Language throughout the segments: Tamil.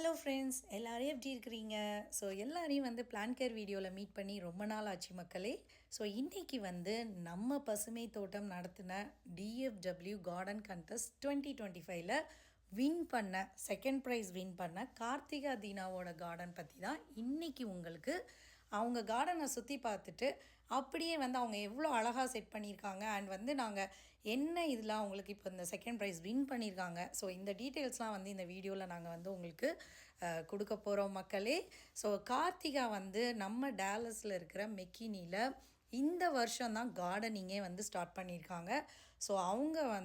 ஹலோ ஃப்ரெண்ட்ஸ், எல்லாரையும் எப்படி இருக்கிறீங்க? ஸோ எல்லாரையும் பிளான் கேர் வீடியோவில் மீட் பண்ணி ரொம்ப நாள் ஆச்சு மக்களே. ஸோ இன்றைக்கி நம்ம பசுமை தோட்டம் நடத்தின டிஎஃப்டபிள்யூ கார்டன் கண்டெஸ்ட் 2025ல் வின் பண்ண செகண்ட் ப்ரைஸ் வின் பண்ண கார்த்திகா தீனாவோட கார்டன் பற்றி தான் இன்றைக்கி உங்களுக்கு அவங்க கார்டனை சுற்றி பார்த்துட்டு அப்படியே அவங்க எவ்வளோ அழகாக செட் பண்ணியிருக்காங்க அண்ட் நாங்கள் என்ன இதில் அவங்களுக்கு இப்போ இந்த செகண்ட் ப்ரைஸ் வின் பண்ணியிருக்காங்க. ஸோ இந்த டீட்டெயில்ஸ்லாம் இந்த வீடியோவில் நாங்கள் உங்களுக்கு கொடுக்க போகிறோம் மக்களே. ஸோ கார்த்திகா நம்ம டேலஸில் இருக்கிற மெக்கினியில் இந்த வருஷம் தான் கார்டனிங்கே ஸ்டார்ட் பண்ணியிருக்காங்க. ஸோ அவங்க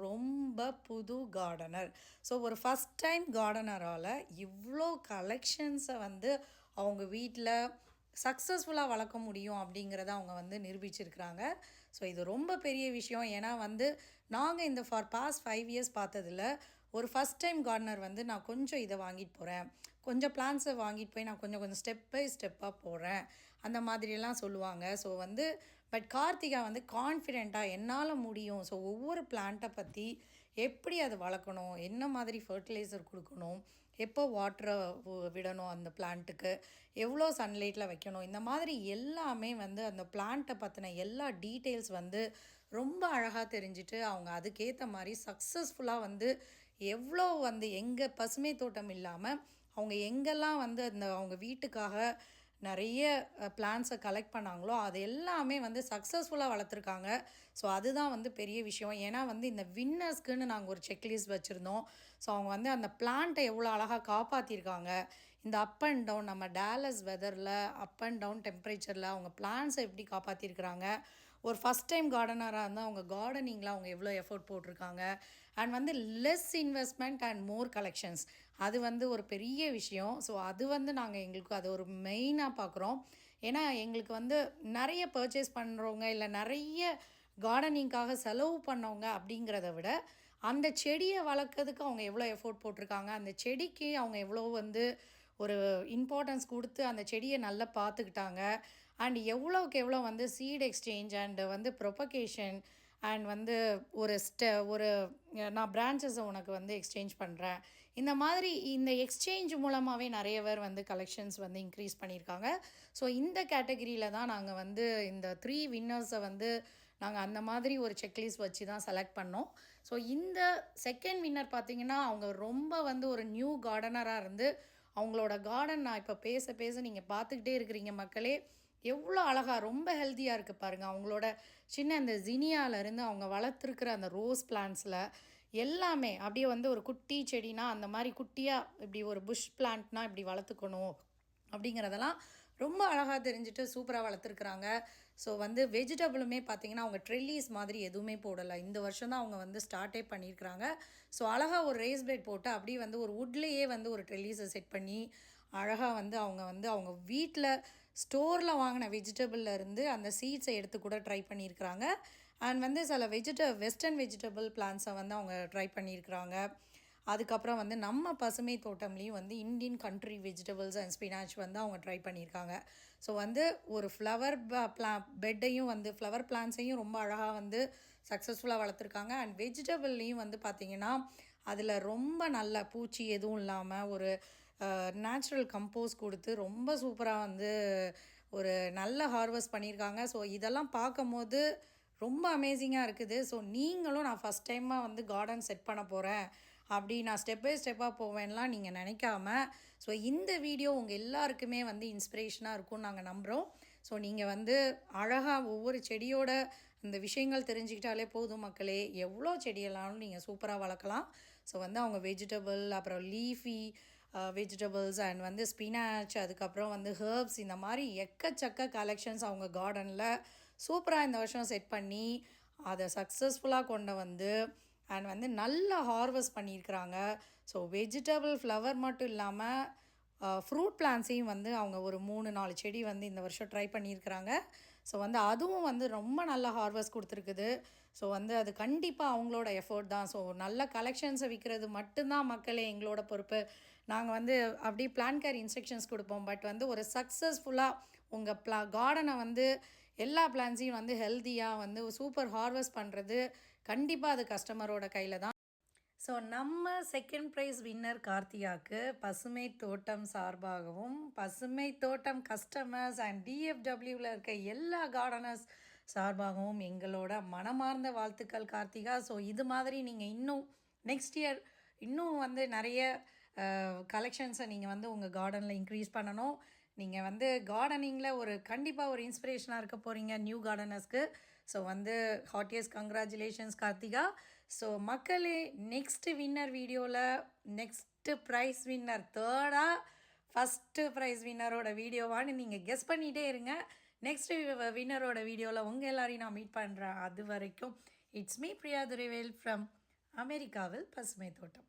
ரொம்ப புது கார்டனர். ஸோ ஒரு ஃபஸ்ட் டைம் கார்டனரால் இவ்வளோ கலெக்ஷன்ஸை அவங்க வீட்டில் சக்ஸஸ்ஃபுல்லாக வளர்க்க முடியும் அப்படிங்கிறத அவங்க நிரூபிச்சிருக்கிறாங்க. ஸோ இது ரொம்ப பெரிய விஷயம். ஏன்னா நாங்கள் இந்த பாஸ்ட் 5 இயர்ஸ் பார்த்ததில் ஒரு ஃபஸ்ட் டைம் கார்டனர் நான் கொஞ்சம் இதை வாங்கிட்டு போகிறேன், கொஞ்சம் பிளான்ஸை வாங்கிட்டு போய் நான் கொஞ்சம் கொஞ்சம் ஸ்டெப் பை ஸ்டெப்பாக போகிறேன் அந்த மாதிரியெல்லாம் சொல்லுவாங்க. ஸோ பட் கார்த்திகா கான்ஃபிடெண்ட்டாக என்னால் முடியும். ஸோ ஒவ்வொரு பிளான்ட்டை பற்றி எப்படி அதை வளர்க்கணும், என்ன மாதிரி ஃபர்டிலைசர் கொடுக்கணும், எப்போ வாட்டரை விடணும், அந்த பிளான்ட்டுக்கு எவ்வளோ சன்லைட்டில் வைக்கணும், இந்த மாதிரி எல்லாமே அந்த பிளான்ட்டை பற்றின எல்லா டீட்டெயில்ஸ் ரொம்ப அழகாக தெரிஞ்சுட்டு அவங்க அதுக்கேற்ற மாதிரி சக்ஸஸ்ஃபுல்லாக எவ்வளோ எங்கள் பசுமை தோட்டம் இல்லாமல் அவங்க எங்கெல்லாம் அந்த அவங்க வீட்டுக்காக நிறைய பிளான்ஸை கலெக்ட் பண்ணாங்களோ அது எல்லாமே சக்ஸஸ்ஃபுல்லாக வளர்த்துருக்காங்க. ஸோ அதுதான் பெரிய விஷயம். ஏன்னா இந்த வின்னர்ஸ்க்குன்னு நாங்கள் ஒரு செக்லிஸ்ட் வச்சுருந்தோம். ஸோ அவங்க அந்த பிளான்ட்டை எவ்வளோ அழகாக காப்பாற்றிருக்காங்க. இந்த அப் அண்ட் டவுன் நம்ம டேலஸ் வெதரில் அப் அண்ட் டவுன் டெம்பரேச்சரில் அவங்க பிளான்ஸை எப்படி காப்பாற்றிருக்கிறாங்க. ஒரு ஃபஸ்ட் டைம் கார்டனராக இருந்தால் அவங்க கார்டனிங்கில் அவங்க எவ்வளோ எஃபோர்ட் போட்டிருக்காங்க. And less investment and more collections அது ஒரு பெரிய விஷயம். ஸோ அது நாங்கள் எங்களுக்கு அது ஒரு மெயினாக பார்க்குறோம். ஏன்னா எங்களுக்கு நிறைய பர்ச்சேஸ் பண்ணுறவங்க இல்லை நிறைய கார்டனிங்காக செலவு பண்ணவங்க அப்படிங்கிறத விட அந்த செடியை வளர்க்குறதுக்கு அவங்க எவ்வளோ எஃபோர்ட் போட்டிருக்காங்க, அந்த செடிக்கு அவங்க எவ்வளோ ஒரு இம்பார்ட்டன்ஸ் கொடுத்து அந்த செடியை நல்லா பார்த்துக்கிட்டாங்க. அண்ட் எவ்வளோக்கு எவ்வளோ seed exchange and propagation and ஒரு நான் பிரான்ச்சஸை உனக்கு எக்ஸ்சேஞ்ச் பண்ணுறேன், இந்த மாதிரி இந்த எக்ஸ்சேஞ்ச் மூலமாகவே நிறைய பேர் கலெக்ஷன்ஸ் இன்க்ரீஸ் பண்ணியிருக்காங்க. ஸோ இந்த கேட்டகரியில் தான் நாங்கள் இந்த 3 வின்னர்ஸை நாங்கள் அந்த மாதிரி ஒரு செக்லிஸ்ட் வச்சு தான் செலக்ட் பண்ணோம். ஸோ இந்த செகண்ட் வின்னர் பார்த்திங்கன்னா அவங்க ரொம்ப ஒரு நியூ கார்டனராக இருந்து அவங்களோட கார்டன் நான் இப்போ பேச பேச நீங்கள் பார்த்துக்கிட்டே இருக்கிறீங்க மக்களே. எவ்வளோ அழகாக ரொம்ப ஹெல்த்தியாக இருக்குது பாருங்கள். அவங்களோட சின்ன அந்த ஜினியாவிலேருந்து அவங்க வளர்த்துருக்கிற அந்த ரோஸ் பிளான்ட்ஸில் எல்லாமே அப்படியே ஒரு குட்டி செடினா அந்த மாதிரி குட்டியாக இப்படி ஒரு புஷ் பிளான்ட்னால் இப்படி வளர்த்துக்கணும் அப்படிங்கிறதெல்லாம் ரொம்ப அழகாக தெரிஞ்சுட்டு சூப்பராக வளர்த்துருக்குறாங்க. ஸோ வெஜிடபிளுமே பார்த்திங்கன்னா அவங்க ட்ரெல்லிஸ் மாதிரி எதுவுமே போடலை. இந்த வருஷம் தான் அவங்க ஸ்டார்ட்டே பண்ணியிருக்கிறாங்க. ஸோ அழகாக ஒரு ரேஸ் பெட் போட்டு அப்படியே ஒரு வுட்லேயே ஒரு ட்ரெல்லிஸை செட் பண்ணி அழகாக அவங்க வீட்டில் ஸ்டோரில் வாங்கின வெஜிடபிளில் இருந்து அந்த சீட்ஸை எடுத்து கூட ட்ரை பண்ணியிருக்கிறாங்க. அண்ட் சில வெஸ்டர்ன் வெஜிடபிள் பிளான்ஸை அவங்க ட்ரை பண்ணியிருக்கிறாங்க. அதுக்கப்புறம் நம்ம பசுமை தோட்டம்லேயும் Indian country vegetables and spinach அவங்க ட்ரை பண்ணியிருக்காங்க. ஸோ ஒரு ஃப்ளவர் பெட்டையும் ஃப்ளவர் பிளான்ஸையும் ரொம்ப அழகாக சக்ஸஸ்ஃபுல்லாக வளர்த்துருக்காங்க. அண்ட் வெஜிடபிள்லேயும் பார்த்திங்கன்னா அதில் ரொம்ப நல்ல பூச்சி எதுவும் இல்லாமல் ஒரு நேச்சுரல் கம்போஸ் கொடுத்து ரொம்ப சூப்பராக ஒரு நல்ல ஹார்வெஸ்ட் பண்ணியிருக்காங்க. ஸோ இதெல்லாம் பார்க்கும்போது ரொம்ப அமேசிங்காக இருக்குது. ஸோ நீங்களும் நான் ஃபஸ்ட் டைமாக கார்டன் செட் பண்ண போகிறேன் அப்படி நான் ஸ்டெப் பை ஸ்டெப்பாக போவேன்லாம் நீங்கள் நினைக்காம, ஸோ இந்த வீடியோ உங்கள் எல்லாருக்குமே இன்ஸ்பிரேஷனாக இருக்கும்னு நாங்கள் நம்புகிறோம். ஸோ நீங்கள் அழகாக ஒவ்வொரு செடியோட அந்த விஷயங்கள் தெரிஞ்சுக்கிட்டாலே போதும் மக்களே. எவ்வளோ செடியெல்லாம் நீங்கள் சூப்பராக வளர்க்கலாம். ஸோ அவங்க வெஜிடபிள், அப்புறம் லீஃபி வெஜிடபிள்ஸ் அண்ட் ஸ்பினாச், அதுக்கப்புறம் ஹெர்ப்ஸ், இந்த மாதிரி எக்கச்சக்க கலெக்ஷன்ஸ் அவங்க கார்டனில் சூப்பராக இந்த வருஷம் செட் பண்ணி அதை சக்ஸஸ்ஃபுல்லாக கொண்டு அண்ட் நல்ல ஹார்வெஸ்ட் பண்ணியிருக்கிறாங்க. ஸோ வெஜிடபிள் ஃப்ளவர் மட்டும் இல்லாமல் ஃப்ரூட் பிளான்ஸையும் அவங்க ஒரு 3-4 செடி இந்த வருஷம் ட்ரை பண்ணியிருக்கிறாங்க. ஸோ அதுவும் ரொம்ப நல்ல ஹார்வெஸ்ட் கொடுத்துருக்குது. ஸோ அது கண்டிப்பாக அவங்களோட எஃபோர்ட் தான். ஸோ நல்ல கலெக்ஷன்ஸை விற்கிறது மட்டும்தான் மக்களே எங்களோட பொறுப்பு. நாங்கள் அப்படியே பிளான் கேர் இன்ஸ்ட்ரக்ஷன்ஸ் கொடுப்போம். பட் ஒரு சக்ஸஸ்ஃபுல்லாக உங்கள் கார்டனை எல்லா பிளான்ஸையும் ஹெல்த்தியாக சூப்பர் ஹார்வெஸ்ட் பண்ணுறது கண்டிப்பாக அது கஸ்டமரோட கையில் தான். ஸோ நம்ம செகண்ட் ப்ரைஸ் வின்னர் கார்த்திகாவுக்கு பசுமை தோட்டம் சார்பாகவும் பசுமை தோட்டம் கஸ்டமர்ஸ் அண்ட் டிஎஃப்டபிள்யூவில் இருக்க எல்லா கார்டனர்ஸ் சார்பாகவும் எங்களோட மனமார்ந்த வாழ்த்துக்கள் கார்த்திகா. ஸோ இது மாதிரி நீங்கள் இன்னும் நெக்ஸ்ட் இயர் இன்னும் வந்து நிறைய கலெக்ஷன்ஸை நீங்கள் வந்து உங்கள் கார்டனில் இன்க்ரீஸ் பண்ணணும். நீங்கள் வந்து கார்டனிங்கில் கண்டிப்பாக ஒரு இன்ஸ்பிரேஷனாக இருக்க போகிறீங்க நியூ கார்டனர்ஸ்க்கு. ஸோ வந்து ஹாட்டியஸ்ட் கங்க்ராச்சுலேஷன்ஸ் கார்த்திகா. ஸோ மக்களே, நெக்ஸ்ட்டு வின்னர் வீடியோவில் நெக்ஸ்ட்டு ப்ரைஸ் வின்னர் தேர்டாக ஃபஸ்ட்டு ப்ரைஸ் வின்னரோட வீடியோவான்னு நீங்கள் கெஸ் பண்ணிகிட்டே இருங்க. நெக்ஸ்ட்டு வின்னரோட வீடியோவில் உங்கள் எல்லாரையும் நான் மீட் பண்ணுறேன். அது வரைக்கும் it's me Priya Duraivel from அமெரிக்காவில் பசுமை தோட்டம்.